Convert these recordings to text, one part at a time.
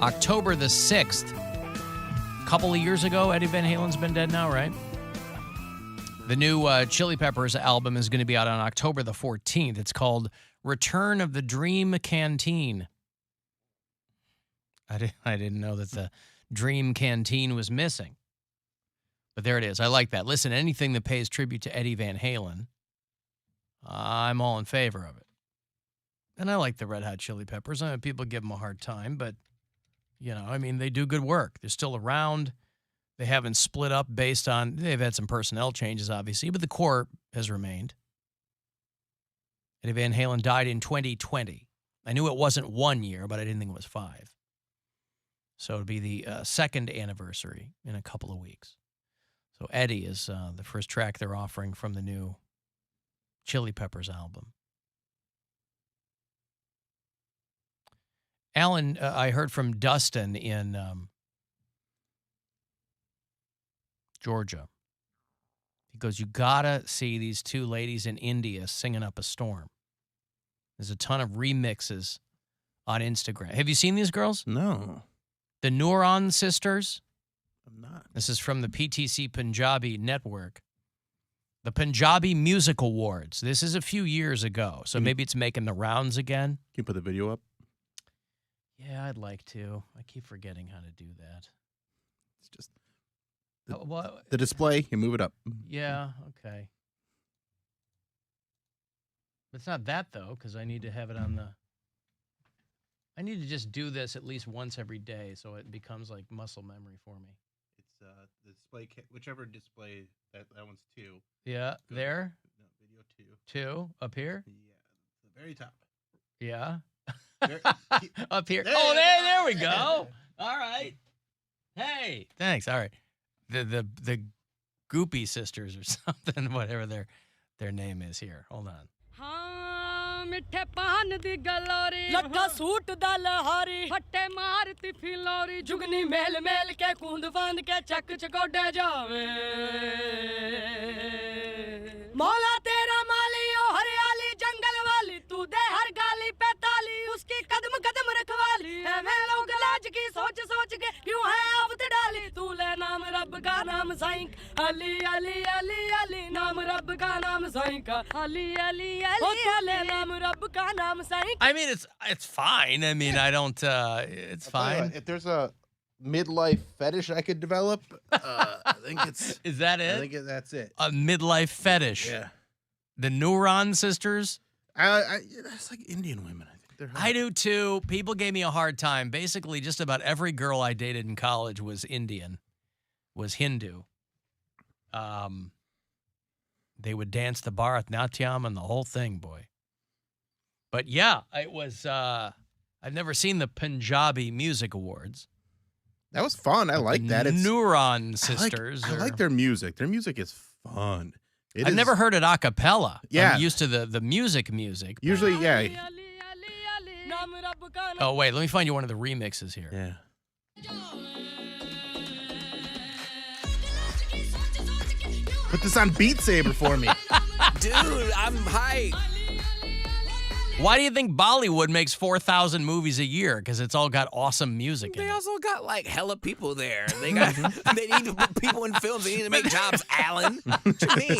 October the 6th. A couple of years ago, Eddie Van Halen's been dead now, right? The new Chili Peppers album is going to be out on October the 14th. It's called Return of the Dream Canteen. I didn't know that the Dream Canteen was missing. But there it is. I like that. Listen, anything that pays tribute to Eddie Van Halen, I'm all in favor of it. And I like the Red Hot Chili Peppers. I mean, people give them a hard time, but, you know, I mean, they do good work. They're still around. They haven't split up based on, they've had some personnel changes, obviously, but the core has remained. Eddie Van Halen died in 2020. I knew it wasn't 1 year, but I didn't think it was 5. So it'll be the second anniversary in a couple of weeks. So Eddie is the first track they're offering from the new Chili Peppers album. Alan, I heard from Dustin in Georgia. He goes, you gotta see these two ladies in India singing up a storm. There's a ton of remixes on Instagram. Have you seen these girls? No. The Nuran sisters. I'm not. This is from the PTC Punjabi Network. The Punjabi Music Awards. This is a few years ago, so maybe it's making the rounds again. Can you put the video up? Yeah, I'd like to. I keep forgetting how to do that. It's just the the display. You move it up. Yeah, okay. It's not that, though, because I need to have it on the... I need to just do this at least once every day so it becomes like muscle memory for me. It's the display, whichever display, that one's 2. Yeah, Go. there? No, video 2, up here? Yeah, the very top. Yeah. There, up here. There Oh, you there go. we go. All right. Hey. Thanks. All right. The Goopy sisters or something, whatever their name is here. Hold on. मिठे पान दी गलोरी लट्ठा suit दा लहारी फट्टे मारती Fillory जुगनी mail mail के कूंद फांद के चक चकोडे जावे मौला तेरा माली ओ हरियाली जंगल वाली तू दे हर गाली पे ताली उसकी कदम कदम रखवाली है मैं लोग लाज की सोच सोच के क्यों है आफत डाली तू ले नाम रब का नाम साईं अली अली अली अली नाम रब का नाम साईं का अली अली अली अली नाम रब का नाम Sai I mean, it's fine. I mean, I don't, it's fine. If there's a midlife fetish I could develop, I think it's... Is that it? I think that's it. A midlife fetish. Yeah. The Nuran sisters. That's like Indian women. I think they're hot. I do too. People gave me a hard time. Basically, just about every girl I dated in college was Indian, was Hindu. They would dance the Bharatnatyam and the whole thing, boy. But yeah, it was, I've never seen the Punjabi Music Awards. That was fun. I like that. It's Nuran sisters. I like their music. Their music is fun. I've never heard it a cappella. Yeah. I'm used to the music. Usually, yeah. Oh, wait, let me find you one of the remixes here. Yeah. Put this on Beat Saber for me. Dude, I'm hyped. Why do you think Bollywood makes 4,000 movies a year? Because it's all got awesome music in They it. also got like hella people there. They got they need to put people in films. They need to make jobs, Alan. What you mean?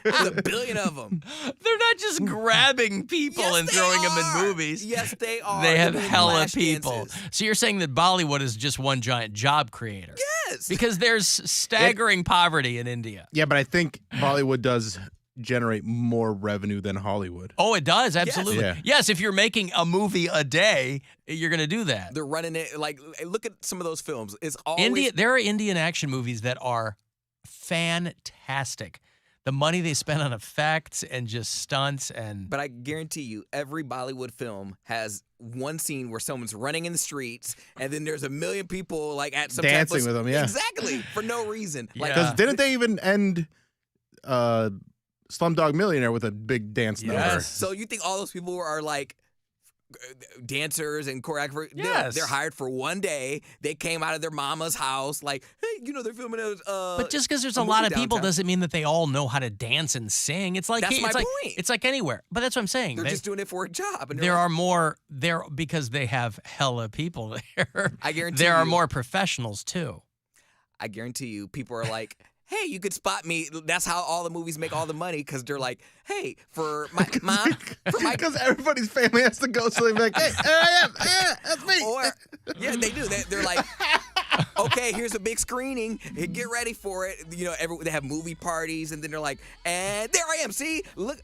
There's a billion of them. They're not just grabbing people Yes, and they throwing them in are. movies. Yes, they are. They have They're doing hella flash people. dances. So you're saying that Bollywood is just one giant job creator? Yes. Because there's staggering poverty in India. Yeah, but I think Bollywood does generate more revenue than Hollywood. Oh, it does, absolutely. Yeah. Yes, if you're making a movie a day, you're going to do that. They're running it like look at some of those films. It's always There are Indian action movies that are fantastic. The money they spend on effects and just stunts and But I guarantee you, every Bollywood film has one scene where someone's running in the streets, and then there's a million people like at some Dancing type of, with them, yeah. exactly, for no reason. Like, Because didn't they even end Slumdog Millionaire with a big dance number? Yes. so you think all those people are like dancers and choreographers. Yes. They're hired for one day. They came out of their mama's house like, hey, they're filming a But just because there's a movie lot of people downtown. doesn't mean that they all know how to dance and sing. It's like That's my point. It's like anywhere. But that's what I'm saying. They're just doing it for a job. And There are more there because they have hella people there. I guarantee there are you- more professionals too. I guarantee you, people are like, hey, you could spot me. That's how all the movies make all the money, because they're like, hey, for my mom, for my Because everybody's family has to go, so they're like, hey, there I am. Yeah, that's me. or yeah, they do. They're like, okay, here's a big screening. Hey, get ready for it. They have movie parties, and then they're like, and there I am. See, look,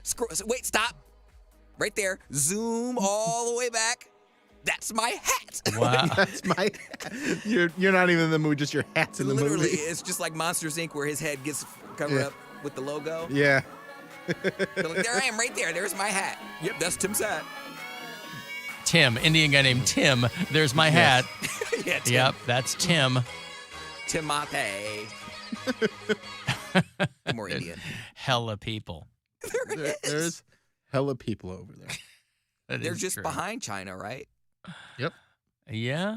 wait, stop, right there. Zoom all the way back. That's my hat. Wow. That's my. You're not even in the movie, just your hat's in the Literally, movie. it's just like Monsters Inc., where his head gets covered Yeah. up with the logo. Yeah. They're like, there I am, right there. There's my hat. Yep, that's Tim's hat. Tim, Indian guy named Tim. There's my hat. Yeah, Tim. Yep, that's Tim. Timothy. More Indian. Hella people. There's hella people over there. That They're is just true. behind China, right? Yep. Yeah.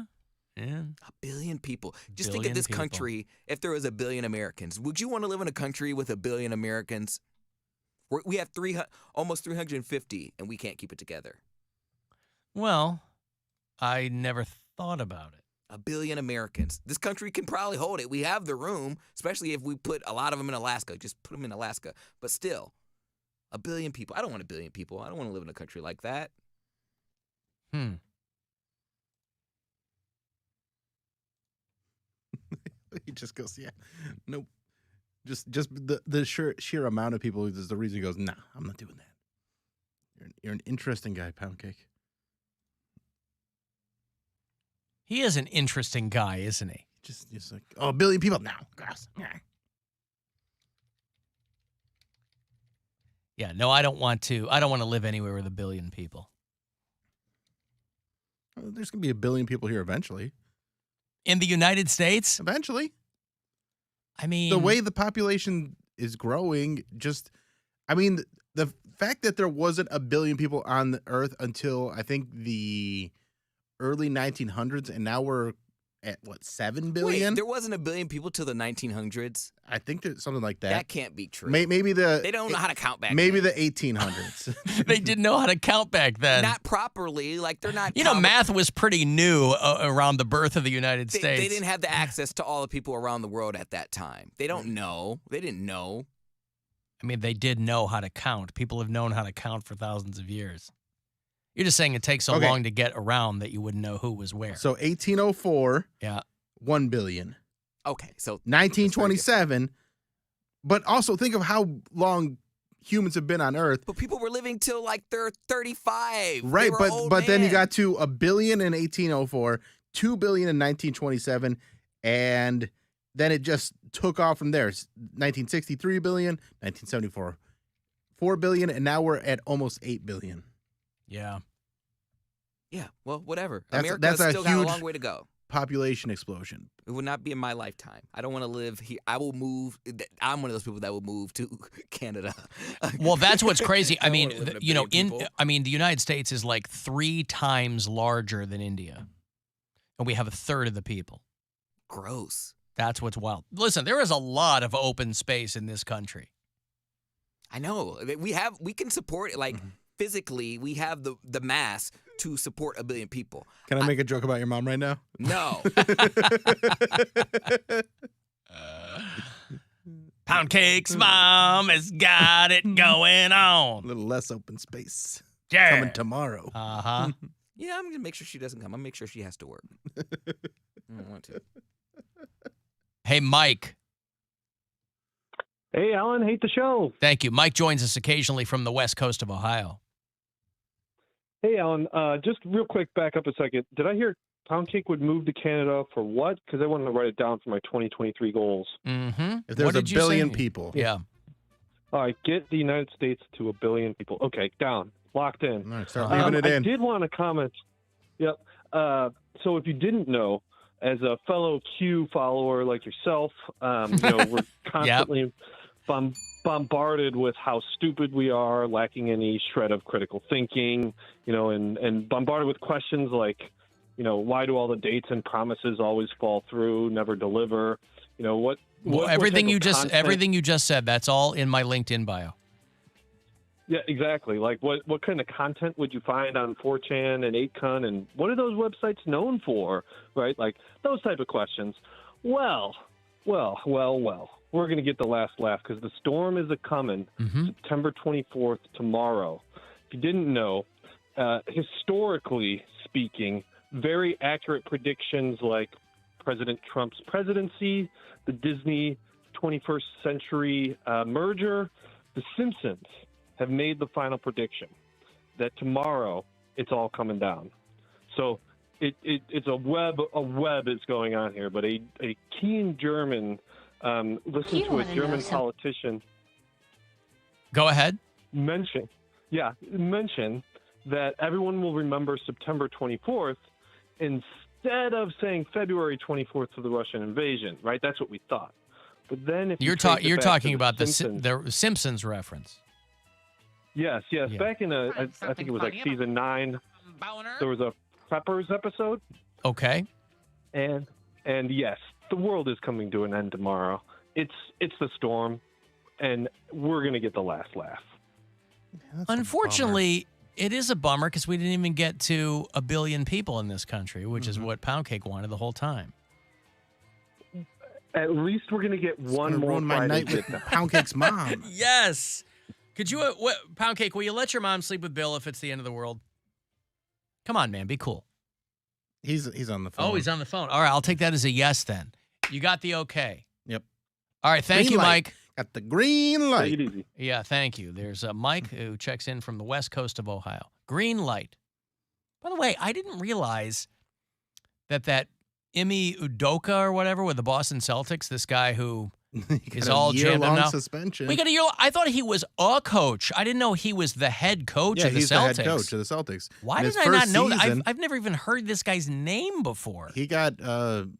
Yeah. 1 billion people. Just think Billion of this people. country. If there was 1 billion Americans, would you want to live in a country with 1 billion Americans? We have almost 350, and we can't keep it together. Well, I never thought about it. 1 billion Americans. This country can probably hold it. We have the room, especially if we put a lot of them in Alaska. Just put them in Alaska. But still, 1 billion people. I don't want 1 billion people. I don't want to live in a country like that. He just goes, yeah, nope. Just the sheer amount of people is the reason he goes, nah, I'm not doing that. You're an interesting guy, Poundcake. He is an interesting guy, isn't he? Just like, oh, 1 billion people now. Gross. Yeah. Yeah, no, I don't want to. I don't want to live anywhere with 1 billion people. Well, there's gonna be 1 billion people here eventually. In the United States? Eventually, I mean, the way the population is growing, the fact that there wasn't 1 billion people on the Earth until I think the early 1900s, and now we're at what 7 billion? Wait, there wasn't 1 billion people till the 1900s? I think there's something like that. That can't be true. Maybe the They don't know how to count back maybe then. the 1800s. they didn't know how to count back then. Not properly. Like, they're not. Math was pretty new around the birth of the United States. They didn't have the access to all the people around the world at that time. They don't know. They didn't know. I mean, they did know how to count. People have known how to count for thousands of years. You're just saying it takes so Okay. long to get around that you wouldn't know who was where. So 1804, yeah. 1 billion. Okay, so 1927, but also think of how long humans have been on Earth. but people were living till like they're 35. They Right, were but old then you men. got to 1 billion in 1804, 2 billion in 1927, and then it just took off from there. It's 1963 billion, 1974, 4 billion, and now we're at almost 8 billion. Yeah. Yeah, well, whatever. That's America's a still got a huge- long way to go. Population explosion. It will not be in my lifetime. I don't want to live here. I will move. I'm one of those people that will move to Canada. Well, that's what's crazy. I don't mean, wanna live in a you know, billion people. the United States is like 3 times larger than India, and we have a third of the people. Gross. That's what's wild. Listen, there is a lot of open space in this country. I know. We can support it. Like, physically, we have the mass to support 1 billion people. Can I make a joke about your mom right now? No. Poundcake's mom has got it going A on. little less open space. Yeah. Coming tomorrow. Uh-huh. Yeah, I'm going to make sure she doesn't come. I'm going to make sure she has to work. I don't want to. Hey, Mike. Hey, Alan, hate the show. Thank you. Mike joins us occasionally from the west coast of Ohio. Hey, Alan, just real quick, back up a second. Did I hear Poundcake would move to Canada for what? Because I wanted to write it down for my 2023 goals. Mm-hmm. If there's a billion people. Yeah. All right, get the United States to 1 billion people. Okay, down, locked in. All right, start leaving it I in. did want to comment. Yep. So if you didn't know, as a fellow Q follower like yourself, we're constantly bombarded with how stupid we are, lacking any shred of critical thinking, and bombarded with questions like, why do all the dates and promises always fall through, never deliver? Everything you just content- said, that's all in my LinkedIn bio. Yeah, exactly. Like, what kind of content would you find on 4chan and 8kun, and what are those websites known for, right? Like, those type of questions. Well. We're going to get the last laugh because the storm is a-coming September 24th, tomorrow. If you didn't know, historically speaking, very accurate predictions like President Trump's presidency, the Disney 21st century merger, The Simpsons have made the final prediction that tomorrow it's all coming down. So it's a web is going on here, but a keen German listen to a German politician. Go ahead. Mention that everyone will remember September 24th instead of saying February 24th for the Russian invasion, right? That's what we thought. But then if you're talking about the Simpsons reference. Yes. Yeah. Back in I think it was like season 9, there was a Preppers episode. Okay. And yes, the world is coming to an end tomorrow. It's the storm, and we're gonna get the last laugh. Unfortunately, it is a bummer because we didn't even get to 1 billion people in this country, which is what Poundcake wanted the whole time. At least we're gonna get one more my Friday night with Poundcake's mom. Yes. Could you, Poundcake? Will you let your mom sleep with Bill if it's the end of the world? Come on, man, be cool. He's on the phone. Oh, he's on the phone. All right, I'll take that as a yes then. You got the okay. Yep. All right, thank Green you, light. Mike. Got the green light. Take it easy. Yeah, thank you. There's Mike who checks in from the west coast of Ohio. Green light. By the way, I didn't realize that Imi Udoka or whatever with the Boston Celtics, this guy who is all jammed up now. Suspension. We got a year. I thought he was a coach. I didn't know he was the head coach of the he's Celtics. the head coach of the Celtics. Why In did his I not first know that? season, I've never even heard this guy's name before. He got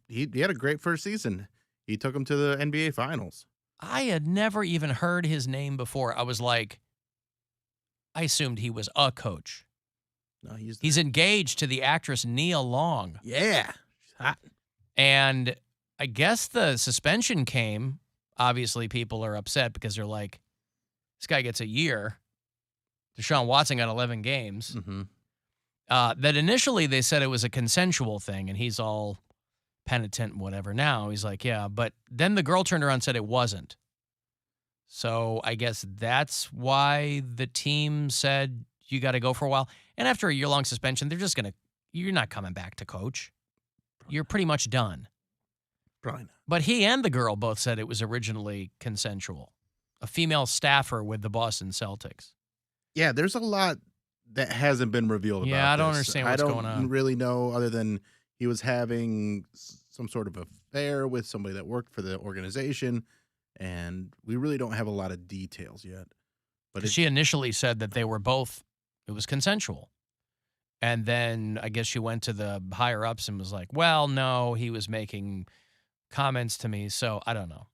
he had a great first season. He took him to the NBA Finals. I had never even heard his name before. I was like, I assumed he was a coach. No, He's engaged to the actress Nia Long. Yeah. She's hot. And I guess the suspension came. Obviously, people are upset because they're like, this guy gets a year. Deshaun Watson got 11 games. Mm-hmm. That initially they said it was a consensual thing, and he's all penitent and whatever. Now he's like, yeah, but then the girl turned around and said it wasn't. So I guess that's why the team said you got to go for a while. And after a year-long suspension, they're just going to, you're not coming back to coach. You're pretty much done. Probably not. But he and the girl both said it was originally consensual. A female staffer with the Boston Celtics. Yeah, there's a lot that hasn't been revealed about Yeah, I don't this. understand what's going I on. don't really know other than he was having some sort of affair with somebody that worked for the organization, and we really don't have a lot of details yet. But She initially said that they were both, it was consensual. And then I guess she went to the higher ups and was like, well, no, he was making comments to me, so I don't know.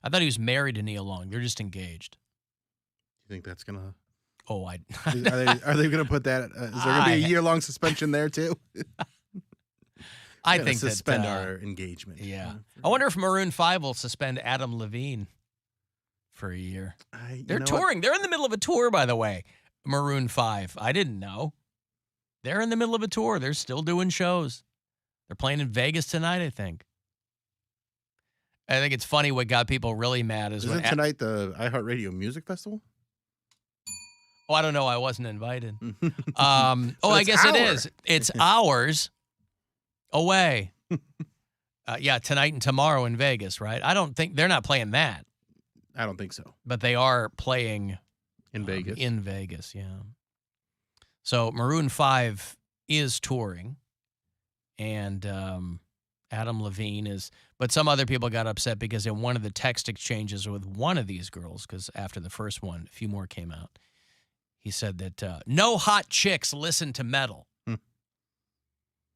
I thought he was married to Nia Long. They're just engaged. you think that's gonna? Oh, I. Are they gonna put that? Is there gonna be a year-long suspension there too? I think suspend that, our engagement. Yeah, I wonder if Maroon 5 will suspend Adam Levine for a year. They're touring. They're in the middle of a tour, by the way. Maroon 5. I didn't know. They're in the middle of a tour. They're still doing shows. They're playing in Vegas tonight, I think. I think it's funny what got people really mad is Isn't tonight the iHeartRadio Music Festival? Oh, I don't know. I wasn't invited. I guess it is. It's hours away. Yeah, tonight and tomorrow in Vegas, right? I don't think they're not playing that. I don't think so. But they are playing in Vegas. In Vegas, yeah. So Maroon 5 is touring, and Adam Levine is. But some other people got upset because in one of the text exchanges with one of these girls, because after the first one, a few more came out. He said that no hot chicks listen to metal.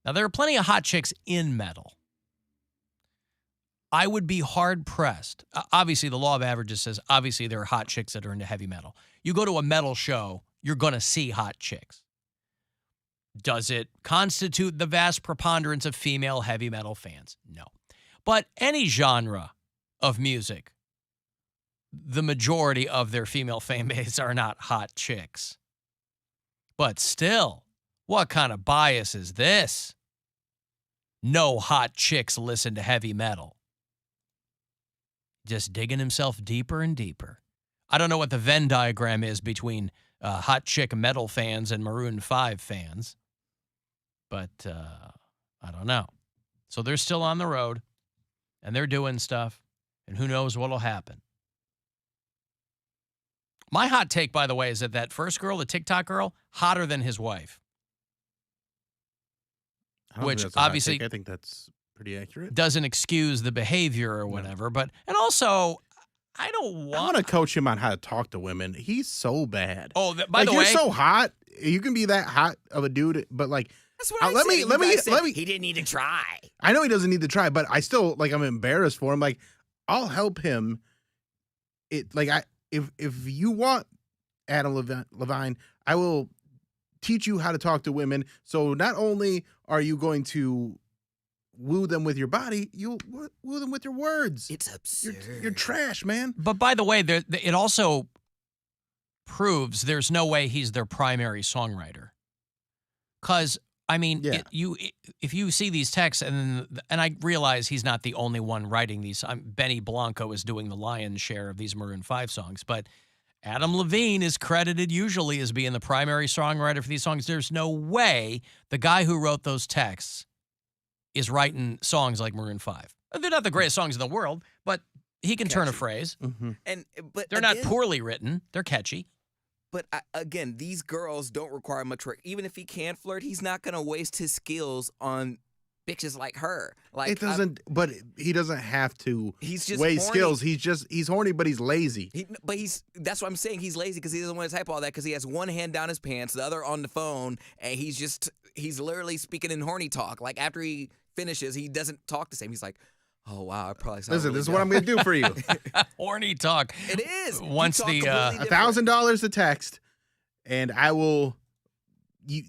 Now, there are plenty of hot chicks in metal. I would be hard-pressed. Obviously, the law of averages says, obviously, there are hot chicks that are into heavy metal. You go to a metal show, you're going to see hot chicks. Does it constitute the vast preponderance of female heavy metal fans? No. But any genre of music, the majority of their female fan base are not hot chicks. But still, what kind of bias is this? No hot chicks listen to heavy metal. Just digging himself deeper and deeper. I don't know what the Venn diagram is between hot chick metal fans and Maroon 5 fans, but I don't know. So they're still on the road, and they're doing stuff, and who knows what'll happen. My hot take, by the way, is that first girl, the TikTok girl, hotter than his wife. I don't Which think that's a hot obviously take. I think that's pretty accurate. doesn't excuse the behavior or whatever, but and also I don't want. I want to coach him on how to talk to women. He's so bad. Oh, by the you're way, so hot. You can be that hot of a dude, but like, That's what I let said. me. He didn't need to try. I know he doesn't need to try, but I still like. I'm embarrassed for him. Like, I'll help him. If you want Adam Levine, I will teach you how to talk to women. So not only are you going to woo them with your body, you'll woo them with your words. It's absurd. You're trash, man. but by the way, it also proves there's no way he's their primary songwriter. Because I mean, Yeah. if you see these texts, and I realize he's not the only one writing these. Benny Blanco is doing the lion's share of these Maroon 5 songs, but Adam Levine is credited usually as being the primary songwriter for these songs. There's no way the guy who wrote those texts is writing songs like Maroon 5. They're not the greatest songs in the world, but he can turn a phrase. Mm-hmm. But They're again, not poorly written. They're catchy. But again, these girls don't require much work. Even if he can flirt, he's not going to waste his skills on bitches like her. Like It doesn't, but he doesn't have to He's just weigh horny. skills. He's horny, but he's lazy. That's what I'm saying. He's lazy because he doesn't want to type all that because he has one hand down his pants, the other on the phone, and he's literally speaking in horny talk. Like after he finishes, he doesn't talk the same. He's like, oh wow, I probably sound Listen, really this is what I'm going to do for you. Horny talk. It is. Once You talk the, completely different. $1,000 a text, and I will.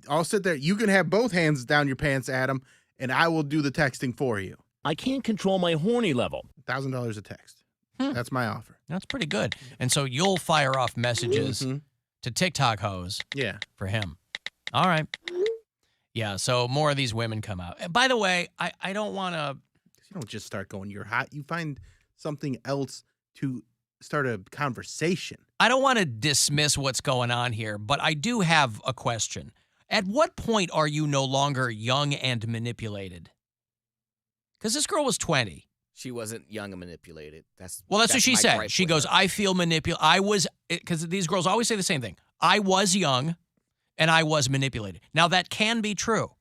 I'll sit there. You can have both hands down your pants, Adam, and I will do the texting for you. I can't control my horny level. $1,000 a text. That's my offer. That's pretty good. And so you'll fire off messages Mhm. to TikTok hoes Yeah. for him. All right. Yeah, so more of these women come out. By the way, I don't want to. You don't just start going, you're hot. You find something else to start a conversation. I don't want to dismiss what's going on here, but I do have a question. At what point are you no longer young and manipulated? Because this girl was 20. She wasn't young and manipulated. That's What she my said. gripe She with goes, her. I feel manipulated. Because these girls always say the same thing. I was young and I was manipulated. Now, that can be true,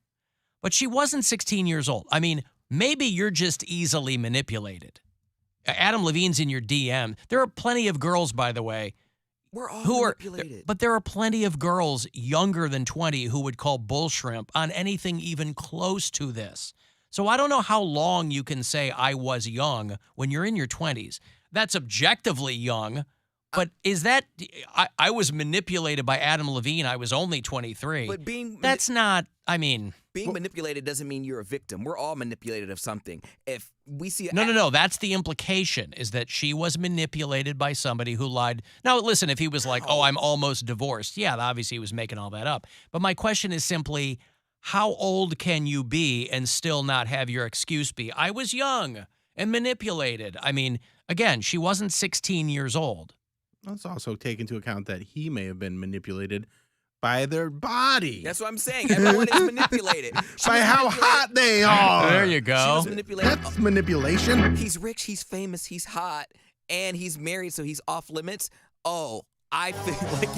but she wasn't 16 years old. I mean, maybe you're just easily manipulated. Adam Levine's in your DM. There are plenty of girls, by the way, We're all who are, manipulated. but there are plenty of girls younger than 20 who would call bull shrimp on anything even close to this. So I don't know how long you can say I was young when you're in your 20s. That's objectively young, but is that, I was manipulated by Adam Levine. I was only 23. But That's not, I mean. being manipulated doesn't mean you're a victim. We're all manipulated of something. If we see No. That's the implication, is that she was manipulated by somebody who lied. Now, listen, if he was like, oh, I'm almost divorced. Yeah, obviously he was making all that up. But my question is simply, how old can you be and still not have your excuse be, I was young and manipulated? I mean, again, she wasn't 16 years old. Let's also take into account that he may have been manipulated by their body. That's what I'm saying. Everyone is manipulated. She by was how manipulated. hot they are. There you She go. was manipulated. That's manipulation. He's rich, he's famous, he's hot, and he's married, so he's off limits. Oh, I feel like,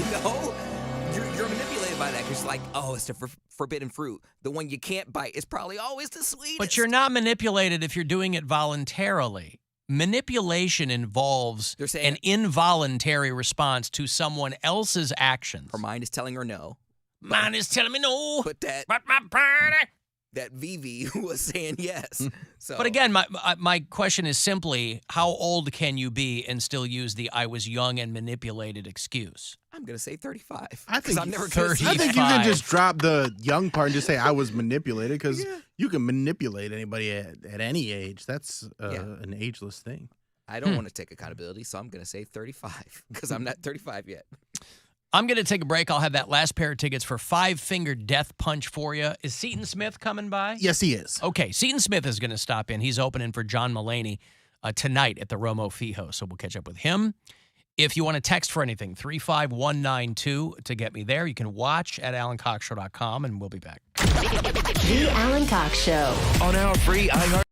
you're manipulated by that because it's like, oh, it's the forbidden fruit. The one you can't bite is probably always the sweetest. But you're not manipulated if you're doing it voluntarily. Manipulation involves They're saying- an involuntary response to someone else's actions. Her mind is telling her no. Mine is telling me no. But that But my body. that Vivi was saying yes. So, But again, my question is simply, how old can you be and still use the "I was young and manipulated" excuse? I'm gonna say 35. I think I'm never gonna say I think you can 35. just drop the young part and just say I was manipulated because you can manipulate anybody at any age. That's an ageless thing. I don't want to take accountability, so I'm gonna say 35 because I'm not 35 yet. I'm going to take a break. I'll have that last pair of tickets for Five Finger Death Punch for you. Is Seton Smith coming by? Yes, he is. Okay, Seton Smith is going to stop in. He's opening for John Mulaney tonight at the Romo Fijo, so we'll catch up with him. If you want to text for anything, 35192 to get me there. You can watch at alancoxshow.com, and we'll be back. The Alan Cox Show. On our free iHeart